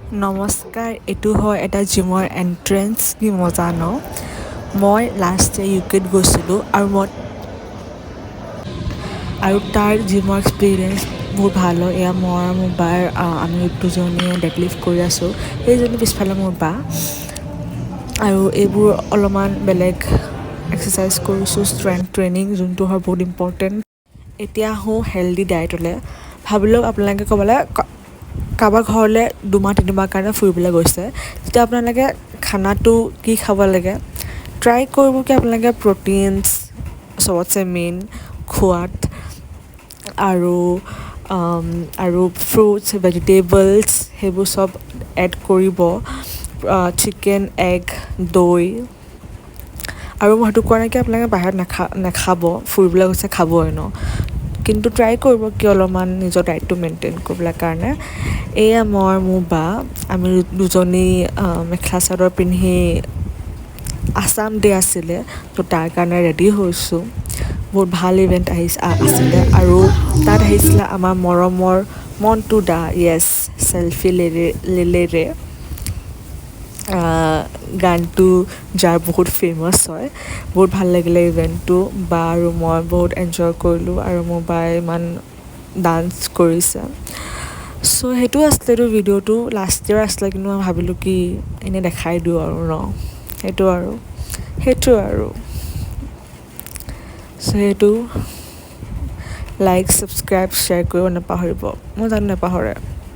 নমস্কাৰ, এইটো হয় এটা জিমৰ এণ্ট্ৰেঞ্চ কি মজা ন মই লাষ্ট ইয়েৰ ইউকেত গৈছিলোঁ আৰু তাৰ জিমৰ এক্সপিৰিয়েঞ্চ বহুত ভাল হয়। এয়া মই আৰু মোৰ বাৰ আমি দুজনীয়ে ডেডলিফ্ট কৰি আছোঁ। সেইজনী পিছফালে মোৰ বা আৰু এইবোৰ অলপমান বেলেগ এক্সাৰচাইজ কৰিছোঁ, ষ্ট্ৰেংথ ট্ৰেইনিং যোনটো হয় বহুত ইম্পৰ্টেণ্ট। এতিয়া আহোঁ হেল্ডি ডায়েটলৈ। ভাবি লওক আপোনালোকে ক'বলৈ কাৰোবাৰ ঘৰলৈ 2-3 মাহ কাৰণে ফুৰিবলৈ গৈছে, তেতিয়া আপোনালোকে খানাটো কি খাব লাগে ট্ৰাই কৰিব কি আপোনালোকে প্ৰ'টিনছ চবতছে মেইন খোৱাত আৰু ফ্ৰুটছ ভেজিটেবলছ সেইবোৰ চব এড কৰিব, চিকেন এগ দৈ। আৰু মই সেইটো কোৱা নাই কি আপোনালোকে বাহিৰত নাখাব, ফুৰিবলৈ গৈছে খাবই ন, কিন্তু ট্ৰাই কৰিব কি অলপমান নিজৰ ডায়েটটো মেইনটেইন কৰিবলৈ কাৰণে। এয়া মই মোৰ বা আমি দুজনী মেখেলা চাদৰ পিন্ধি আছাম ডে আছিলে তো তাৰ কাৰণে ৰেডি হৈছোঁ। বহুত ভাল ইভেণ্ট আছিলে আৰু তাত আহিছিলে আমাৰ মৰমৰ মণ্টু দা, য়েছ চেল্ফি লেলেৰে গানটো যাৰ বহুত ফেমাছ হয়। বহুত ভাল লাগিলে ইভেণ্টটো, বা আৰু মই বহুত এনজয় কৰিলোঁ আৰু মোৰ বাই ইমান ডান্স কৰিছে। চ' সেইটো আছিলে এইটো ভিডিঅ'টো লাষ্ট ইয়েৰ আছিলে, কিন্তু মই ভাবিলোঁ কি এনেই দেখাই দিওঁ আৰু ন সেইটো আৰু চ' সেইটো লাইক ছাবস্ক্ৰাইব শ্বেয়াৰ কৰিব নাপাহৰিব, মই জানো নাপাহৰে।